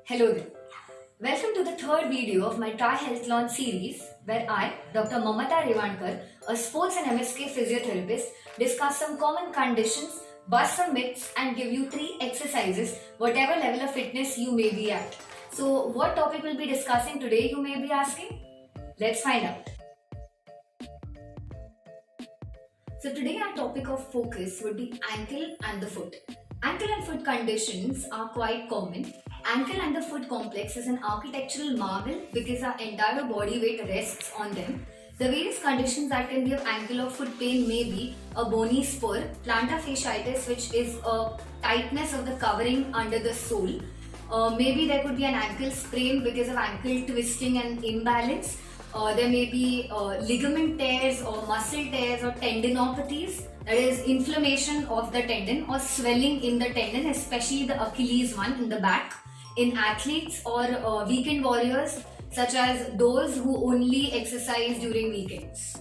Hello there. Welcome to the third video of my Try Health Launch series where I, Dr. Mamata Revankar, a sports and MSK physiotherapist, discuss some common conditions, bust some myths and give you 3 exercises, whatever level of fitness you may be at. So what topic we'll be discussing today, you may be asking? Let's find out. So today our topic of focus would be ankle and the foot. Ankle and foot conditions are quite common. Ankle and the foot complex is an architectural marvel because our entire body weight rests on them. The various conditions that can give ankle or foot pain may be a bony spur, plantar fasciitis, which is a tightness of the covering under the sole. Maybe there could be an ankle sprain because of ankle twisting and imbalance. There may be ligament tears or muscle tears or tendinopathies, that is inflammation of the tendon or swelling in the tendon, especially the Achilles one in the back, in athletes or weekend warriors such as those who only exercise during weekends.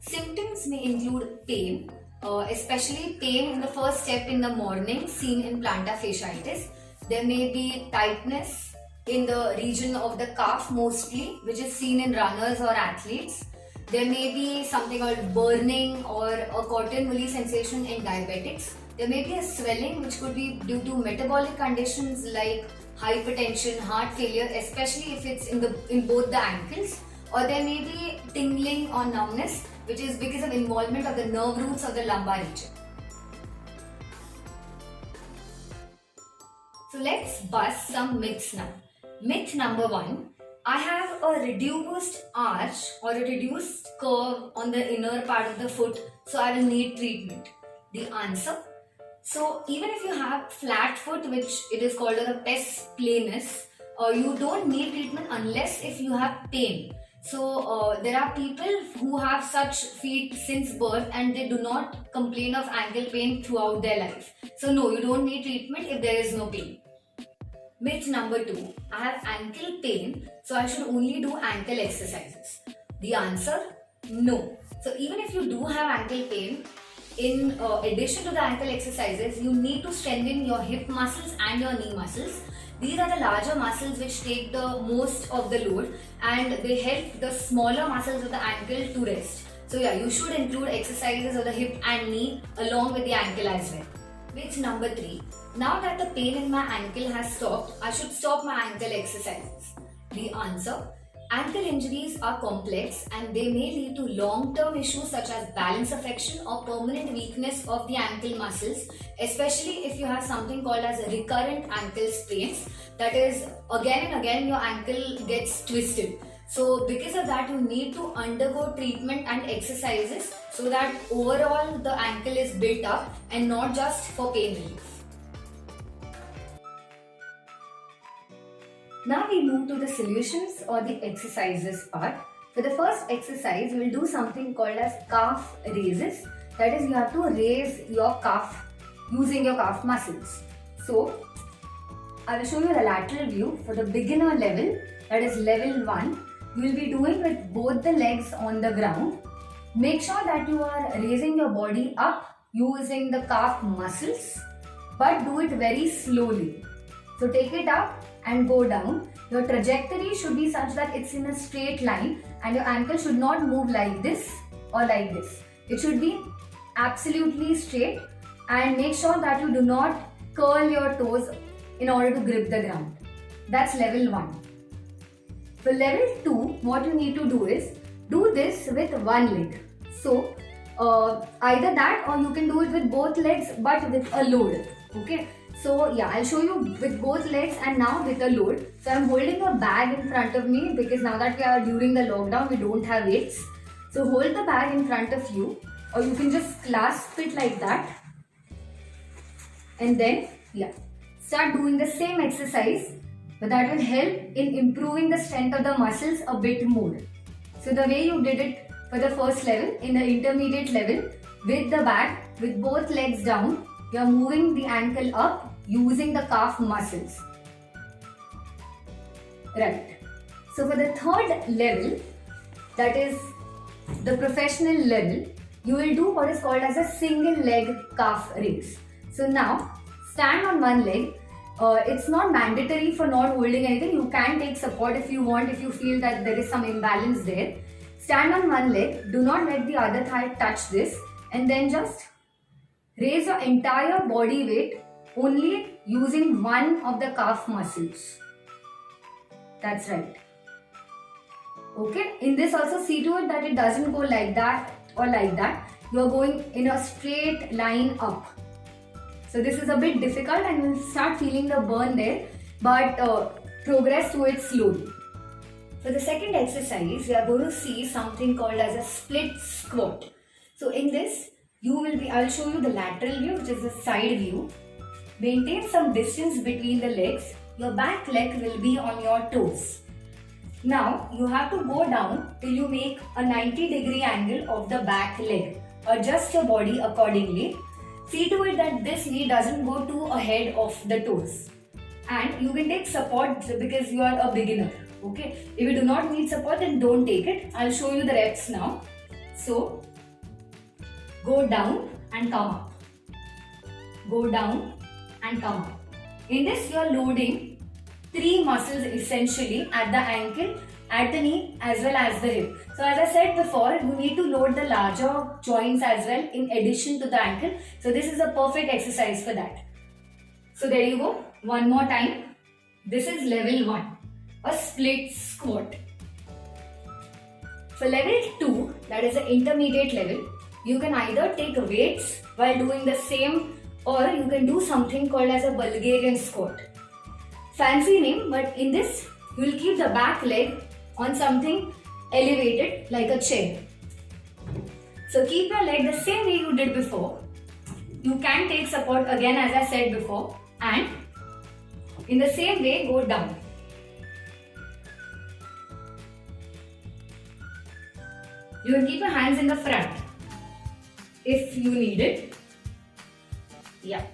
Symptoms may include pain, especially pain in the first step in the morning seen in plantar fasciitis. There may be tightness in the region of the calf mostly, which is seen in runners or athletes. There may be something called burning or a cotton woolly sensation in diabetics. There may be a swelling which could be due to metabolic conditions like hypertension, heart failure, especially if it's in both the ankles. Or there may be tingling or numbness, which is because of involvement of the nerve roots of the lumbar region. So let's bust some myths now. Myth number 1. I have a reduced arch or a reduced curve on the inner part of the foot, so I will need treatment. The answer. So even if you have flat foot, which it is called a pes planus, you don't need treatment unless if you have pain. So there are people who have such feet since birth and they do not complain of ankle pain throughout their life. So no, you don't need treatment if there is no pain. Myth number 2. I have ankle pain, so I should only do ankle exercises. The answer, no. So even if you do have ankle pain, in addition to the ankle exercises, you need to strengthen your hip muscles and your knee muscles. These are the larger muscles which take the most of the load and they help the smaller muscles of the ankle to rest. So yeah, you should include exercises of the hip and knee along with the ankle as well. Myth number 3. Now that the pain in my ankle has stopped, I should stop my ankle exercises. The answer. Ankle injuries are complex and they may lead to long-term issues such as balance affection or permanent weakness of the ankle muscles, especially if you have something called as recurrent ankle sprains. That is, again and again your ankle gets twisted. So because of that, you need to undergo treatment and exercises so that overall the ankle is built up and not just for pain relief. Now we move to the solutions or the exercises part. For the first exercise, we will do something called as calf raises. That is, you have to raise your calf using your calf muscles. So, I will show you the lateral view for the beginner level, that is level 1. You will be doing with both the legs on the ground. Make sure that you are raising your body up using the calf muscles, but do it very slowly. So take it up and go down. Your trajectory should be such that it's in a straight line and your ankle should not move like this or like this. It should be absolutely straight and make sure that you do not curl your toes in order to grip the ground. That's level 1. For level 2, what you need to do is do this with one leg. So either that or you can do it with both legs but with a load. Okay. So yeah, I'll show you with both legs and now with a load. So I'm holding a bag in front of me because now that we are during the lockdown, we don't have weights. So hold the bag in front of you or you can just clasp it like that. And then yeah, start doing the same exercise, but that will help in improving the strength of the muscles a bit more. So the way you did it for the first level, in the intermediate level, with the bag, with both legs down, you are moving the ankle up using the calf muscles. Right. So for the third level, that is the professional level, you will do what is called as a single leg calf raise. So now stand on one leg, It's not mandatory for not holding anything. You can take support if you want, if you feel that there is some imbalance there. Stand on one leg, do not let the other thigh touch this, and then just raise your entire body weight only using one of the calf muscles. That's right. Okay, in this also see to it that it doesn't go like that or like that. You are going in a straight line up. So this is a bit difficult and you'll start feeling the burn there, but progress to it slowly. For the second exercise, we are going to see something called as a split squat. So in this, I'll show you the lateral view, which is the side view. Maintain some distance between the legs. Your back leg will be on your toes. Now, you have to go down till you make a 90-degree angle of the back leg. Adjust your body accordingly. See to it that this knee doesn't go too ahead of the toes. And you can take support because you are a beginner. Okay, if you do not need support, then don't take it. I'll show you the reps now. So, go down and come up. Go down and come up. In this, you are loading 3 muscles essentially at the ankle, at the knee as well as the hip. So as I said before, you need to load the larger joints as well in addition to the ankle. So this is a perfect exercise for that. So there you go. One more time. This is level 1. A split squat. For level 2, that is the intermediate level, you can either take weights while doing the same, or you can do something called as a Bulgarian squat. Fancy name, but in this, you will keep the back leg on something elevated like a chair. So keep your leg the same way you did before. You can take support again as I said before, and in the same way go down. You can keep your hands in the front if you need it. Yeah.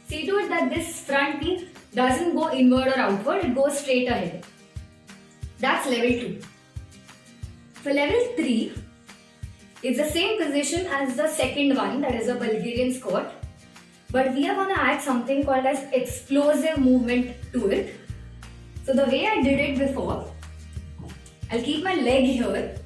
See to it that this front knee doesn't go inward or outward, it goes straight ahead. That's level 2. For level 3, it's the same position as the second one, that is a Bulgarian squat. But we are going to add something called as explosive movement to it. So the way I did it before, I'll keep my leg here.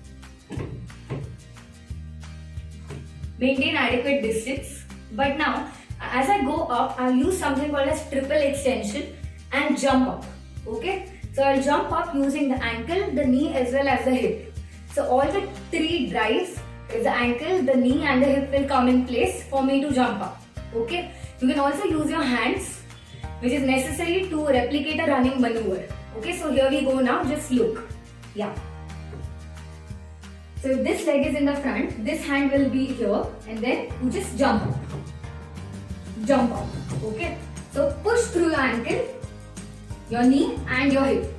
Maintain adequate distance. But now, as I go up, I'll use something called as triple extension and jump up. Okay? So I'll jump up using the ankle, the knee as well as the hip. So all the 3 drives, the ankle, the knee and the hip will come in place for me to jump up. Okay? You can also use your hands, which is necessary to replicate a running maneuver. Okay? So here we go now. Just look. Yeah. So if this leg is in the front, this hand will be here and then you just jump up. Jump up. Okay? So push through your ankle, your knee and your hip.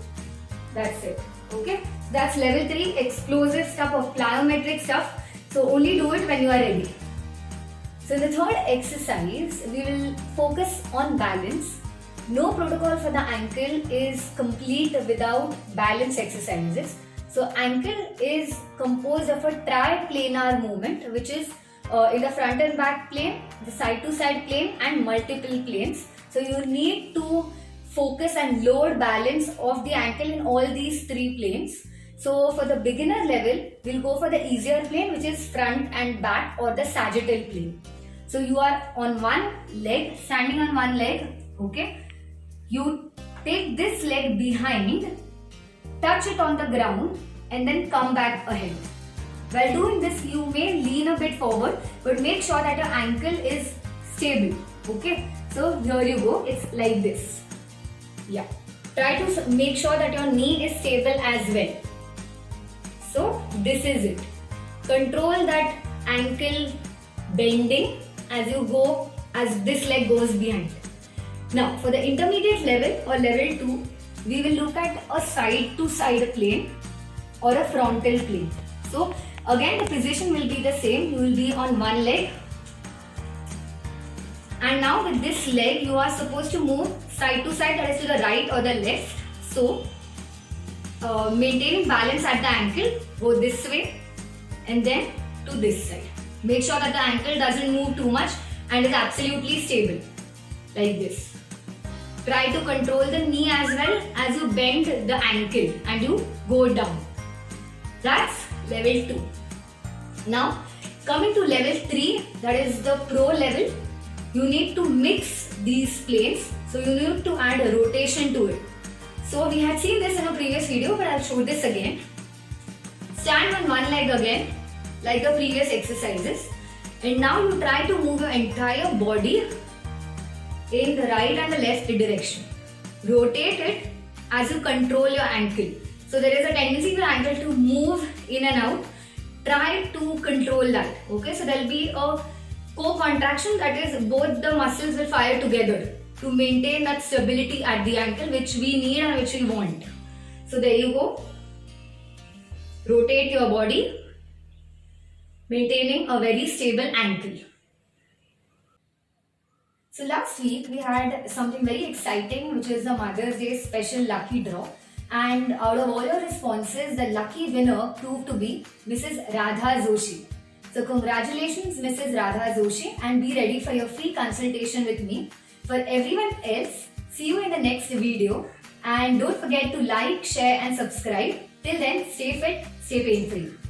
That's it. Okay? That's level 3 explosive stuff of plyometric stuff. So only do it when you are ready. So in the third exercise, we will focus on balance. No protocol for the ankle is complete without balance exercises. So ankle is composed of a triplanar movement, which is in the front and back plane, the side to side plane and multiple planes. So you need to focus and load balance of the ankle in all these 3 planes. So for the beginner level, we'll go for the easier plane, which is front and back or the sagittal plane. So you are on one leg, standing on one leg, okay? You take this leg behind, touch it on the ground and then come back ahead. While doing this, you may lean a bit forward, but make sure that your ankle is stable, okay? So here you go, it's like this. Yeah. Try to make sure that your knee is stable as well. So this is it. Control that ankle bending as you go, as this leg goes behind. Now for the intermediate level or level 2, we will look at a side to side plane or a frontal plane. So again the position will be the same. You will be on one leg. And now with this leg, you are supposed to move side to side, that is to the right or the left. So maintaining balance at the ankle, go this way and then to this side. Make sure that the ankle doesn't move too much and is absolutely stable, like this. Try to control the knee as well as you bend the ankle and you go down. That's level 2. Now, coming to level 3, that is the pro level, you need to mix these planes. So you need to add a rotation to it. So we had seen this in a previous video, but I'll show this again. Stand on one leg again, like the previous exercises. And now you try to move your entire body in the right and the left direction. Rotate it as you control your ankle. So there is a tendency for your ankle to move in and out. Try to control that. Okay, so there will be a co-contraction, that is both the muscles will fire together to maintain that stability at the ankle which we need and which we want. So there you go. Rotate your body, maintaining a very stable ankle. So last week we had something very exciting, which is the Mother's Day special lucky draw. And out of all your responses, the lucky winner proved to be Mrs. Radha Joshi. So congratulations Mrs. Radha Joshi, and be ready for your free consultation with me. For everyone else, see you in the next video, and don't forget to like, share and subscribe. Till then, stay fit, stay pain free.